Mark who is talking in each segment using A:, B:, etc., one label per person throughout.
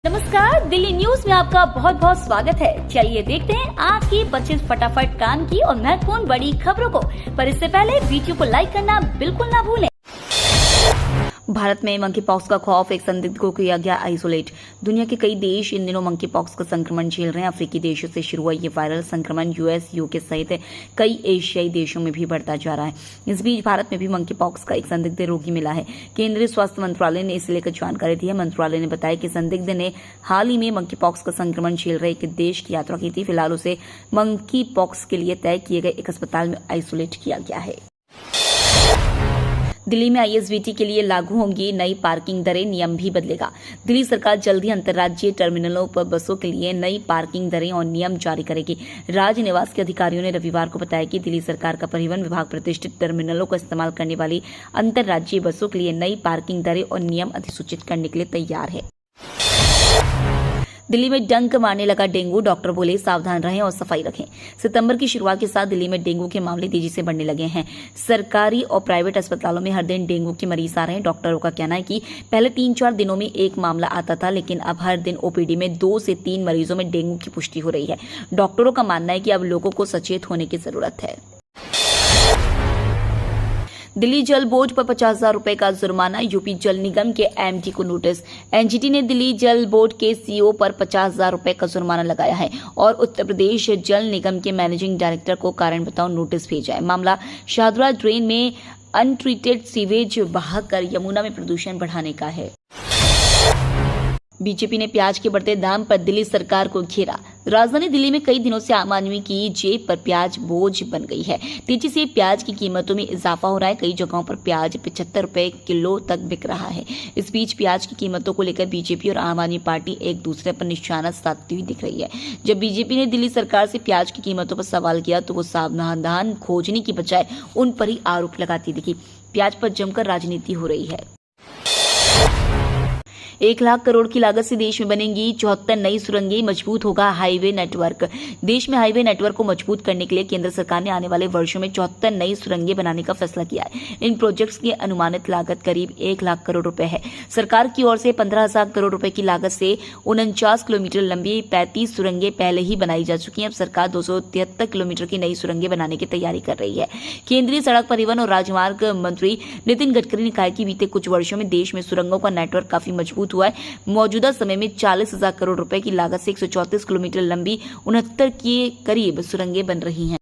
A: नमस्कार, दिल्ली न्यूज में आपका बहुत बहुत स्वागत है। चलिए देखते हैं आज की 25 फटाफट काम की और महत्वपूर्ण बड़ी खबरों को। पर इससे पहले वीडियो को लाइक करना बिल्कुल ना भूलें। भारत में मंकी पॉक्स का खौफ, एक संदिग्ध को किया गया आइसोलेट। दुनिया के कई देश इन दिनों मंकी पॉक्स का संक्रमण झेल रहे हैं। अफ्रीकी देशों से शुरू हुआ ये वायरल संक्रमण यूएस, यूके सहित कई एशियाई देशों में भी बढ़ता जा रहा है। इस बीच भारत में भी मंकी पॉक्स का एक संदिग्ध रोगी मिला है। केंद्रीय स्वास्थ्य मंत्रालय ने इसे लेकर जानकारी दी है। मंत्रालय ने बताया कि संदिग्ध ने हाल ही में मंकी पॉक्स का संक्रमण झेल रहे एक देश की यात्रा की थी। फिलहाल उसे मंकी पॉक्स के लिए तय किए गए एक अस्पताल में आइसोलेट किया गया है। दिल्ली में आईएसबीटी के लिए लागू होंगी नई पार्किंग दरें, नियम भी बदलेगा। दिल्ली सरकार जल्द ही अंतर्राज्यीय टर्मिनलों पर बसों के लिए नई पार्किंग दरें और नियम जारी करेगी। राज निवास के अधिकारियों ने रविवार को बताया कि दिल्ली सरकार का परिवहन विभाग प्रतिष्ठित टर्मिनलों का इस्तेमाल करने वाली अंतर्राज्यीय बसों के लिए नई पार्किंग दरें और नियम अधिसूचित करने के लिए तैयार है। दिल्ली में डंक मारने लगा डेंगू, डॉक्टर बोले सावधान रहें और सफाई रखें। सितंबर की शुरुआत के साथ दिल्ली में डेंगू के मामले तेजी से बढ़ने लगे हैं। सरकारी और प्राइवेट अस्पतालों में हर दिन डेंगू के मरीज आ रहे हैं। डॉक्टरों का कहना है कि पहले 3-4 दिनों में एक मामला आता था, लेकिन अब हर दिन ओपीडी में 2 से 3 मरीजों में डेंगू की पुष्टि हो रही है। डॉक्टरों का मानना है कि अब लोगों को सचेत होने की जरूरत है। दिल्ली जल बोर्ड पर 50,000 रुपए का जुर्माना, यूपी जल निगम के एमडी को नोटिस। एनजीटी ने दिल्ली जल बोर्ड के सीईओ पर 50,000 रुपए का जुर्माना लगाया है और उत्तर प्रदेश जल निगम के मैनेजिंग डायरेक्टर को कारण बताओ नोटिस भेजा है। मामला शाहदरा ड्रेन में अनट्रीटेड सीवेज बहाकर यमुना में प्रदूषण बढ़ाने का है। बीजेपी ने प्याज के बढ़ते दाम पर दिल्ली सरकार को घेरा। राजधानी दिल्ली में कई दिनों से आम आदमी की जेब पर प्याज बोझ बन गई है। तेजी से प्याज की कीमतों में इजाफा हो रहा है। कई जगहों पर प्याज 75 रुपए किलो तक बिक रहा है। इस बीच प्याज की कीमतों को लेकर बीजेपी और आम आदमी पार्टी एक दूसरे पर निशाना साधती हुई दिख रही है। जब बीजेपी ने दिल्ली सरकार से प्याज की कीमतों पर सवाल किया तो वो सावधान खोजने की बजाय उन पर ही आरोप लगाती दिखी। प्याज पर जमकर राजनीति हो रही है। 1 लाख करोड़ की लागत से देश में बनेंगी 74 नई सुरंगें, मजबूत होगा हाईवे नेटवर्क। देश में हाईवे नेटवर्क को मजबूत करने के लिए केंद्र सरकार ने आने वाले वर्षों में 74 नई सुरंगें बनाने का फैसला किया है। इन प्रोजेक्ट्स की अनुमानित लागत करीब 1 लाख करोड़ रुपए है। सरकार की ओर से 15,000 करोड़ रुपए की लागत से 49 किलोमीटर लंबी 35 सुरंगें पहले ही बनाई जा चुकी हैं। अब सरकार 273 किलोमीटर की नई सुरंगें बनाने की तैयारी कर रही है। केंद्रीय सड़क परिवहन और राजमार्ग मंत्री नितिन गडकरी ने कहा कि बीते कुछ वर्षों में देश में सुरंगों का नेटवर्क काफी मजबूत हुआ है। मौजूदा समय में 40,000 करोड़ रुपए की लागत से 134 किलोमीटर लंबी 69 के करीब सुरंगें बन रही हैं।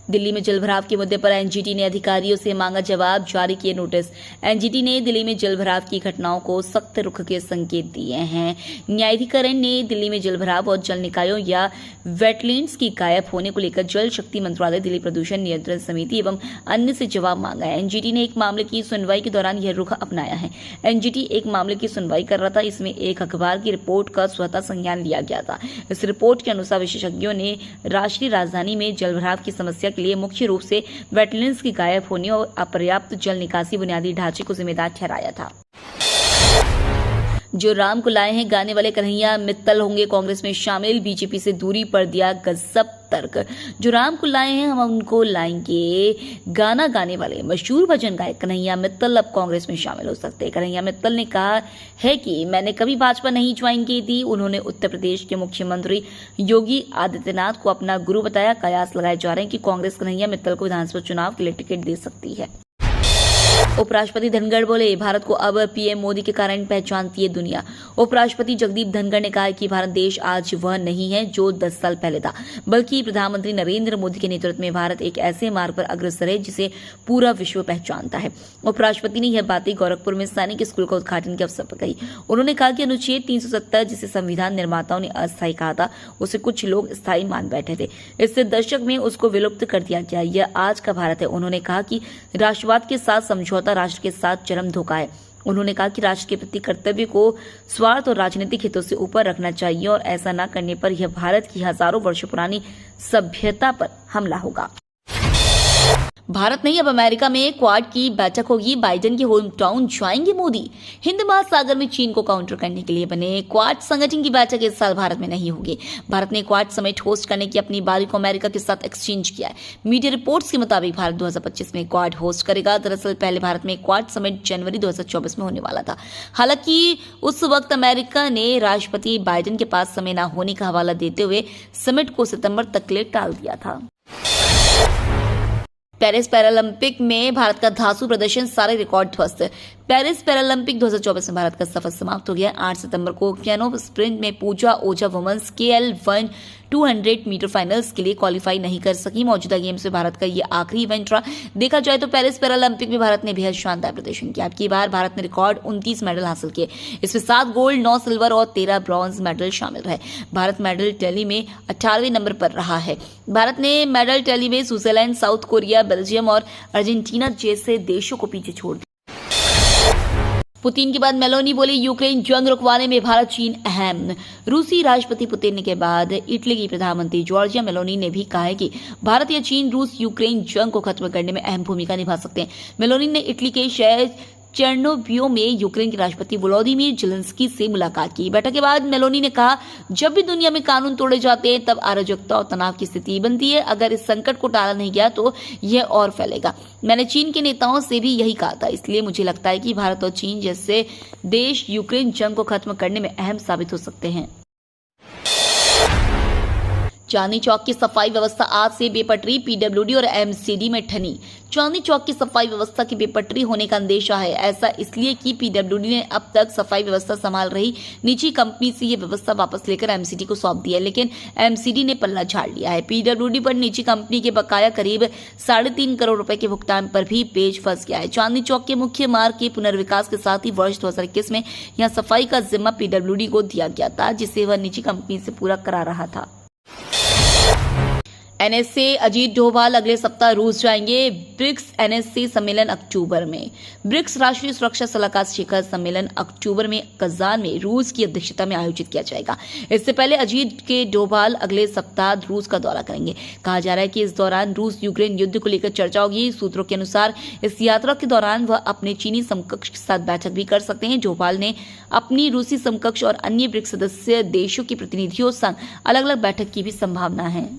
A: दिल्ली में जलभराव के मुद्दे पर एनजीटी ने अधिकारियों से मांगा जवाब, जारी किए नोटिस। एनजीटी ने दिल्ली में जलभराव की घटनाओं को सख्त रुख के संकेत दिए हैं। न्यायाधिकरण ने दिल्ली में जलभराव और जल निकायों या वेटलैंड्स की गायब होने को लेकर जल शक्ति मंत्रालय, दिल्ली प्रदूषण नियंत्रण समिति एवं अन्य से जवाब मांगा है। एनजीटी ने एक मामले की सुनवाई के दौरान यह रुख अपनाया है। एनजीटी एक मामले की सुनवाई कर रहा था। इसमें एक अखबार की रिपोर्ट का स्वतः संज्ञान लिया गया था। इस रिपोर्ट के अनुसार विशेषज्ञों ने राष्ट्रीय राजधानी में जलभराव की समस्या के लिए मुख्य रूप से वेटलैंड्स की गायब होने और अपर्याप्त जल निकासी बुनियादी ढांचे को जिम्मेदार ठहराया था। जो राम को लाए हैं गाने वाले कन्हैया मित्तल होंगे कांग्रेस में शामिल, बीजेपी से दूरी पर दिया गजब तर्क। जो राम को लाए हैं हम उनको लाएंगे, गाना गाने वाले मशहूर भजन गायक कन्हैया मित्तल अब कांग्रेस में शामिल हो सकते हैं। कन्हैया मित्तल ने कहा है कि मैंने कभी भाजपा नहीं ज्वाइन की थी। उन्होंने उत्तर प्रदेश के मुख्यमंत्री योगी आदित्यनाथ को अपना गुरु बताया। कयास लगाए जा रहे हैं कि कांग्रेस कन्हैया मित्तल को विधानसभा चुनाव के लिए टिकट दे सकती है। उपराष्ट्रपति धनखड़ बोले भारत को अब पीएम मोदी के कारण पहचानती है दुनिया। उपराष्ट्रपति जगदीप धनखड़ ने कहा है कि भारत देश आज वह नहीं है जो 10 साल पहले था, बल्कि प्रधानमंत्री नरेंद्र मोदी के नेतृत्व में भारत एक ऐसे मार्ग पर अग्रसर है जिसे पूरा विश्व पहचानता है। उपराष्ट्रपति ने यह बातें गोरखपुर में सैनिक स्कूल का उद्घाटन के अवसर पर कही। उन्होंने कहा कि अनुच्छेद 370 जिसे संविधान निर्माताओं ने अस्थायी कहा था, उसे कुछ लोग स्थायी मान बैठे थे। इससे दशक में उसको विलुप्त कर दिया गया। यह आज का भारत है। उन्होंने कहा कि राष्ट्रवाद के साथ समझौता राष्ट्र के साथ चरम धोखा है। उन्होंने कहा कि राष्ट्र के प्रति कर्तव्य को स्वार्थ और राजनीतिक हितों से ऊपर रखना चाहिए और ऐसा न करने पर यह भारत की हजारों वर्ष पुरानी सभ्यता पर हमला होगा। भारत नहीं, अब अमेरिका में क्वाड की बैठक होगी। बाइडेन के होम टाउन जाएंगे मोदी। हिंद महासागर में चीन को काउंटर करने के लिए बने क्वाड संगठन की बैठक इस साल भारत में नहीं होगी। भारत ने क्वाड समिट होस्ट करने की अपनी बारी को अमेरिका के साथ एक्सचेंज किया है। मीडिया रिपोर्ट्स के मुताबिक भारत 2025 में क्वाड होस्ट करेगा। दरअसल पहले भारत में क्वाड समिट जनवरी 2024 में होने वाला था। हालांकि उस वक्त अमेरिका ने राष्ट्रपति बाइडेन के पास समय न होने का हवाला देते हुए समिट को सितंबर तक के लिए टाल दिया था। पेरिस पैरालंपिक में भारत का धांसू प्रदर्शन, सारे रिकॉर्ड ध्वस्त। पेरिस पैरालंपिक 2024 में भारत का सफर समाप्त हो गया। 8 सितंबर को कैनो स्प्रिंट में पूजा ओझा वुमेन्स KL1 200 मीटर फाइनल्स के लिए क्वालिफाई नहीं कर सकी। मौजूदा गेम्स में भारत का ये आखिरी इवेंट रहा। देखा जाए तो पेरिस पैरालंपिक में भारत ने बेहद शानदार प्रदर्शन किया। अब की बार भारत ने रिकॉर्ड 29 मेडल हासिल किए। इसमें 7 गोल्ड, 9 सिल्वर और 13 ब्रॉन्ज मेडल शामिल रहे। भारत मेडल टैली में 18वें नंबर पर रहा है। भारत ने मेडल टैली में स्विट्जरलैंड, साउथ कोरिया, बेल्जियम और अर्जेंटीना जैसे देशों को पीछे छोड़ दिया। पुतिन के बाद मेलोनी बोली, यूक्रेन जंग रुकवाने में भारत चीन अहम। रूसी राष्ट्रपति पुतिन के बाद इटली की प्रधानमंत्री जॉर्जिया मेलोनी ने भी कहा है कि भारत या चीन रूस यूक्रेन जंग को खत्म करने में अहम भूमिका निभा सकते हैं। मेलोनी ने इटली के शहर चेर्नोबियो में यूक्रेन के राष्ट्रपति वोलोदिमीर जेलेंस्की से मुलाकात की। बैठक के बाद मेलोनी ने कहा, जब भी दुनिया में कानून तोड़े जाते हैं तब अराजकता और तनाव की स्थिति बनती है। अगर इस संकट को टाला नहीं गया तो यह और फैलेगा। मैंने चीन के नेताओं से भी यही कहा था। इसलिए मुझे लगता है कि भारत और चीन जैसे देश यूक्रेन जंग को खत्म करने में अहम साबित हो सकते हैं। चांदनी चौक की सफाई व्यवस्था आज से बेपटरी, PWD और MCD में ठनी। चांदनी चौक की सफाई व्यवस्था की बेपटरी होने का अंदेशा है। ऐसा इसलिए कि PWD ने अब तक सफाई व्यवस्था संभाल रही निजी कंपनी से यह व्यवस्था वापस लेकर MCD को सौंप दी है, लेकिन MCD ने पल्ला झाड़ लिया है। PWD पर निजी कंपनी के बकाया करीब 3.5 करोड़ रुपए के भुगतान पर भी पेच फंस गया है। चांदनी चौक के मुख्य मार्ग के पुनर्विकास के साथ ही वर्ष 2021 में यहाँ सफाई का जिम्मा PWD को दिया गया था, जिसे वह निजी कंपनी से पूरा करा रहा था। NSA अजीत डोभाल अगले सप्ताह रूस जाएंगे। ब्रिक्स NSA सम्मेलन अक्टूबर में। ब्रिक्स राष्ट्रीय सुरक्षा सलाहकार शिखर सम्मेलन अक्टूबर में कजान में रूस की अध्यक्षता में आयोजित किया जाएगा। इससे पहले अजीत के डोभाल अगले सप्ताह रूस का दौरा करेंगे। कहा जा रहा है कि इस दौरान रूस यूक्रेन युद्ध को लेकर चर्चा होगी। सूत्रों के अनुसार इस यात्रा के दौरान वह अपने चीनी समकक्ष के साथ बैठक भी कर सकते हैं। डोभाल ने अपनी रूसी समकक्ष और अन्य ब्रिक्स सदस्य देशों के प्रतिनिधियों संग अलग अलग बैठक की भी संभावना है।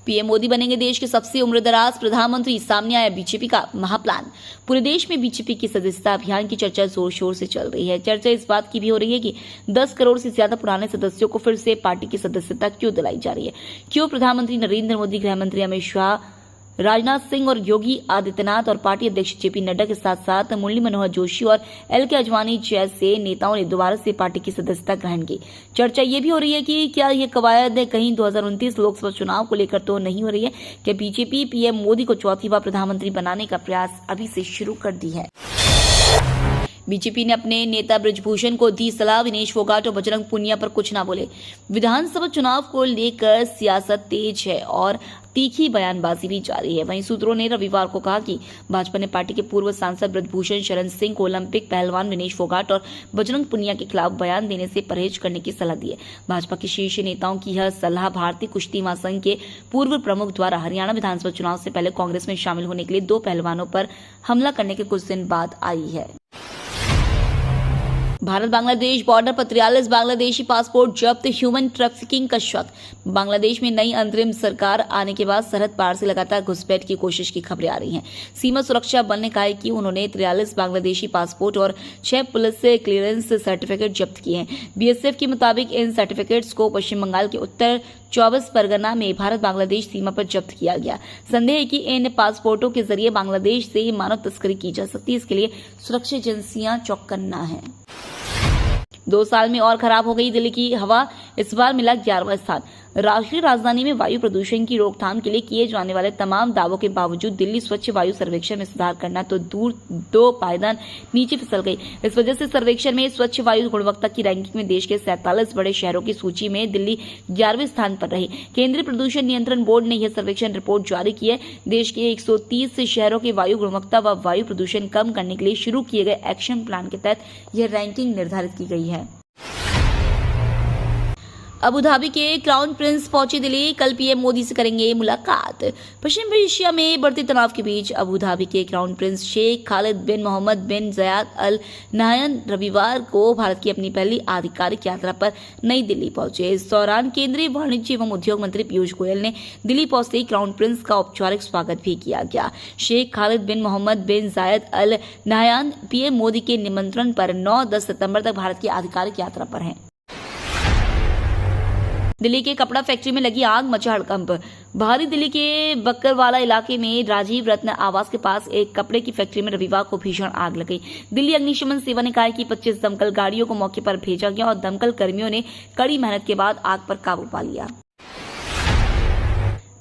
A: पीएम मोदी बनेंगे देश के सबसे उम्रदराज प्रधानमंत्री, सामने आया बीजेपी का महाप्लान। पूरे देश में बीजेपी की सदस्यता अभियान की चर्चा जोर शोर से चल रही है। चर्चा इस बात की भी हो रही है कि 10 करोड़ से ज्यादा पुराने सदस्यों को फिर से पार्टी की सदस्यता क्यों दिलाई जा रही है। क्यों प्रधानमंत्री नरेंद्र मोदी, गृह मंत्री अमित शाह, राजनाथ सिंह और योगी आदित्यनाथ और पार्टी अध्यक्ष JP नड्डा के साथ साथ मुरली मनोहर जोशी और LK आडवाणी जैसे नेताओं ने दोबारा से पार्टी की सदस्यता ग्रहण की। चर्चा ये भी हो रही है कि क्या ये कवायद कहीं 2029 लोकसभा चुनाव को लेकर तो नहीं हो रही है। क्या बीजेपी पीएम मोदी को चौथी बार प्रधानमंत्री बनाने का प्रयास अभी से शुरू कर दी है। बीजेपी ने अपने नेता ब्रजभूषण को दी सलाह, विनेश फोगाट और बजरंग पुनिया पर कुछ ना बोले। विधानसभा चुनाव को लेकर सियासत तेज है और तीखी बयानबाजी भी जारी है। वहीं सूत्रों ने रविवार को कहा कि भाजपा ने पार्टी के पूर्व सांसद ब्रजभूषण शरण सिंह को ओलंपिक पहलवान विनेश फोगाट और बजरंग पुनिया के खिलाफ बयान देने से परहेज करने की सलाह दी है। भाजपा के शीर्ष नेताओं की यह सलाह भारतीय कुश्ती महासंघ के पूर्व प्रमुख द्वारा हरियाणा विधानसभा चुनाव से पहले कांग्रेस में शामिल होने के लिए 2 पहलवानों पर हमला करने के कुछ दिन बाद आई है। भारत बांग्लादेश बॉर्डर पर 43 बांग्लादेशी पासपोर्ट जब्त, ह्यूमन ट्रैफिकिंग का शक। बांग्लादेश में नई अंतरिम सरकार आने के बाद सरहद पार से लगातार घुसपैठ की कोशिश की खबरें आ रही हैं। सीमा सुरक्षा बल ने कहा है कि उन्होंने 43 बांग्लादेशी पासपोर्ट और 6 पुलिस क्लियरेंस सर्टिफिकेट जब्त किए हैं। BSF के मुताबिक इन सर्टिफिकेट्स को पश्चिम बंगाल के उत्तर 24 परगना में भारत बांग्लादेश सीमा पर जब्त किया गया। संदेह है कि इन पासपोर्टों के जरिए बांग्लादेश से मानव तस्करी की जा सकती है। इसके लिए सुरक्षा एजेंसियां चौकन्ना है। 2 साल में और खराब हो गई दिल्ली की हवा, इस बार मिला 11वां स्थान। राष्ट्रीय राजधानी में वायु प्रदूषण की रोकथाम के लिए किए जाने वाले तमाम दावों के बावजूद दिल्ली स्वच्छ वायु सर्वेक्षण में सुधार करना तो दूर 2 पायदान नीचे फिसल गई। इस वजह से सर्वेक्षण में स्वच्छ वायु गुणवत्ता की रैंकिंग में देश के 47 बड़े शहरों की सूची में दिल्ली 11वें स्थान पर रही। केंद्रीय प्रदूषण नियंत्रण बोर्ड ने यह सर्वेक्षण रिपोर्ट जारी की है। देश के 130 शहरों की वायु गुणवत्ता व वायु प्रदूषण कम करने के लिए शुरू किए गए एक्शन प्लान के तहत यह रैंकिंग निर्धारित की गई है। अबू धाबी के क्राउन प्रिंस पहुंचे दिल्ली, कल पीएम मोदी से करेंगे मुलाकात। पश्चिम एशिया में बढ़ते तनाव के बीच अबू धाबी के क्राउन प्रिंस शेख खालिद बिन मोहम्मद बिन ज़ायद अल नहयान रविवार को भारत की अपनी पहली आधिकारिक यात्रा पर नई दिल्ली पहुंचे। इस दौरान केंद्रीय वाणिज्य एवं उद्योग मंत्री पीयूष गोयल ने दिल्ली पहुंचते ही क्राउन प्रिंस का औपचारिक स्वागत भी किया गया। शेख खालिद बिन मोहम्मद बिन ज़ायद अल नहयान पीएम मोदी के निमंत्रण पर 9-10 सितंबर तक भारत की आधिकारिक यात्रा पर हैं। दिल्ली के कपड़ा फैक्ट्री में लगी आग, मचा हड़कंप। बाहरी दिल्ली के बक्करवाला इलाके में राजीव रत्न आवास के पास एक कपड़े की फैक्ट्री में रविवार को भीषण आग लग गई। दिल्ली अग्निशमन सेवा ने कहा कि 25 दमकल गाड़ियों को मौके पर भेजा गया और दमकल कर्मियों ने कड़ी मेहनत के बाद आग पर काबू पा लिया।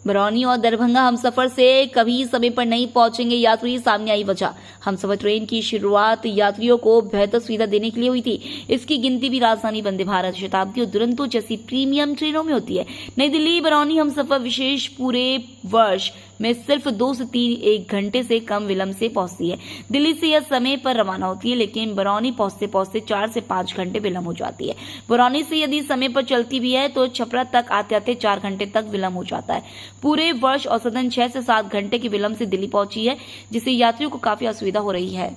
A: बरौनी और दरभंगा हमसफर से कभी समय पर नहीं पहुंचेंगे यात्री, सामने आई वजह। हमसफर ट्रेन की शुरुआत यात्रियों को बेहतर सुविधा देने के लिए हुई थी। इसकी गिनती भी राजधानी वंदे भारत, शताब्दी और दुरंतो जैसी प्रीमियम ट्रेनों में होती है। नई दिल्ली बरौनी हमसफर विशेष पूरे वर्ष में सिर्फ 2 से 3 1 घंटे से कम विलंब से पहुंचती है। दिल्ली से यह समय पर रवाना होती है, लेकिन बरौनी पहुंचते पहुंचते 4 से 5 घंटे विलंब हो जाती है। बरौनी से यदि समय पर चलती भी है तो छपरा तक आते आते 4 घंटे तक विलंब हो जाता है। पूरे वर्ष औसतन 6 से 7 घंटे के विलंब से दिल्ली पहुंची है, जिससे यात्रियों को काफी असुविधा हो रही है।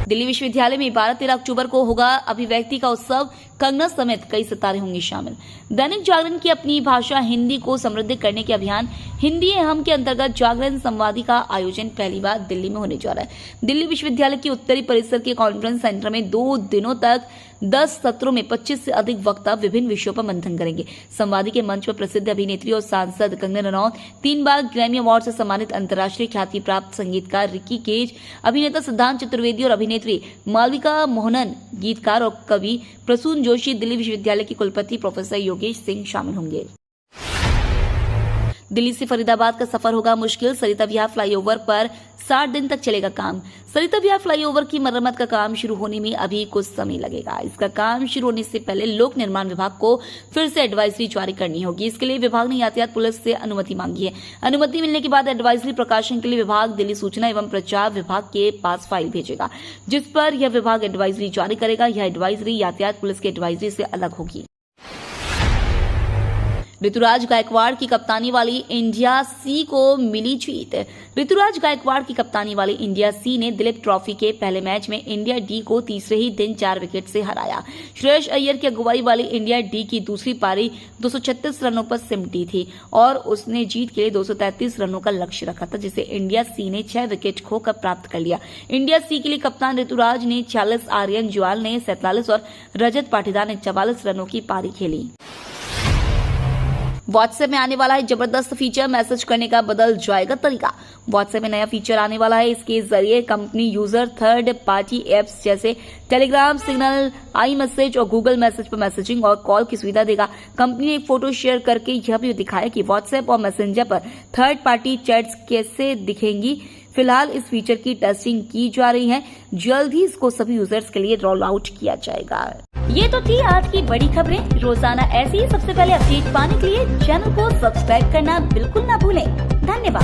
A: दिल्ली विश्वविद्यालय में 12-13 अक्टूबर को होगा अभिव्यक्ति का उत्सव, कंगना समेत कई सितारे होंगे शामिल। दैनिक जागरण की अपनी भाषा हिंदी को समृद्ध करने के अभियान हिंदी है हम के अंतर्गत जागरण संवादी का आयोजन पहली बार दिल्ली में होने जा रहा है। दिल्ली विश्वविद्यालय के उत्तरी परिसर के कॉन्फ्रेंस सेंटर में 2 दिनों तक 10 सत्रों में 25 से अधिक वक्ता विभिन्न विषयों पर मंथन करेंगे। संवादी के मंच पर प्रसिद्ध अभिनेत्री और सांसद कंगना रनौत, 3 बार ग्रैमी अवार्ड से सम्मानित अंतर्राष्ट्रीय ख्याति प्राप्त संगीतकार रिकी केज, अभिनेता सिद्धांत चतुर्वेदी और अभिनेत्री मालविका मोहनन, गीतकार और कवि प्रसून जोशी, दिल्ली विश्वविद्यालय के कुलपति प्रोफेसर योगेश सिंह शामिल होंगे। दिल्ली से फरीदाबाद का सफर होगा मुश्किल, सरिता विहार फ्लाईओवर पर 60 दिन तक चलेगा काम। सरिता विहार फ्लाईओवर की मरम्मत का काम शुरू होने में अभी कुछ समय लगेगा। इसका काम शुरू होने से पहले लोक निर्माण विभाग को फिर से एडवाइजरी जारी करनी होगी। इसके लिए विभाग ने यातायात पुलिस से अनुमति मांगी है। अनुमति मिलने के बाद एडवाइजरी प्रकाशन के लिए विभाग दिल्ली सूचना एवं प्रचार विभाग के पास फाइल भेजेगा, जिस पर यह विभाग एडवाइजरी जारी करेगा। यह एडवाइजरी यातायात पुलिस की एडवाइजरी से अलग होगी। ऋतुराज गायकवाड़ की कप्तानी वाली इंडिया सी को मिली जीत। ऋतुराज गायकवाड़ की कप्तानी वाली इंडिया सी ने दिलीप ट्रॉफी के पहले मैच में इंडिया डी को तीसरे ही दिन 4 विकेट से हराया। श्रेयस अय्यर की अगुवाई वाली इंडिया डी की दूसरी पारी 236 रनों पर सिमटी थी और उसने जीत के लिए 233 रनों का लक्ष्य रखा था, जिसे इंडिया सी ने 6 विकेट खोकर प्राप्त कर लिया। इंडिया सी के लिए कप्तान ऋतुराज ने 46, आर्यन जुआल ने 47 और रजत पाटीदार ने 44 रनों की पारी खेली। व्हाट्सएप में आने वाला है जबरदस्त फीचर, मैसेज करने का बदल जाएगा तरीका। व्हाट्सएप में नया फीचर आने वाला है। इसके जरिए company user third party apps जैसे टेलीग्राम, सिग्नल, आई मैसेज और गूगल मैसेज पर मैसेजिंग और कॉल की सुविधा देगा। कंपनी ने एक फोटो शेयर करके यह भी दिखाया कि व्हाट्सएप और मैसेंजर पर थर्ड पार्टी चैट्स कैसे दिखेंगी। फिलहाल इस फीचर की टेस्टिंग की जा रही है, जल्द ही इसको सभी यूजर्स के लिए रोल आउट किया जाएगा। ये तो थी आज की बड़ी खबरें। रोजाना ऐसी ही सबसे पहले अपडेट पाने के लिए चैनल को सब्सक्राइब करना बिल्कुल ना भूलें। धन्यवाद।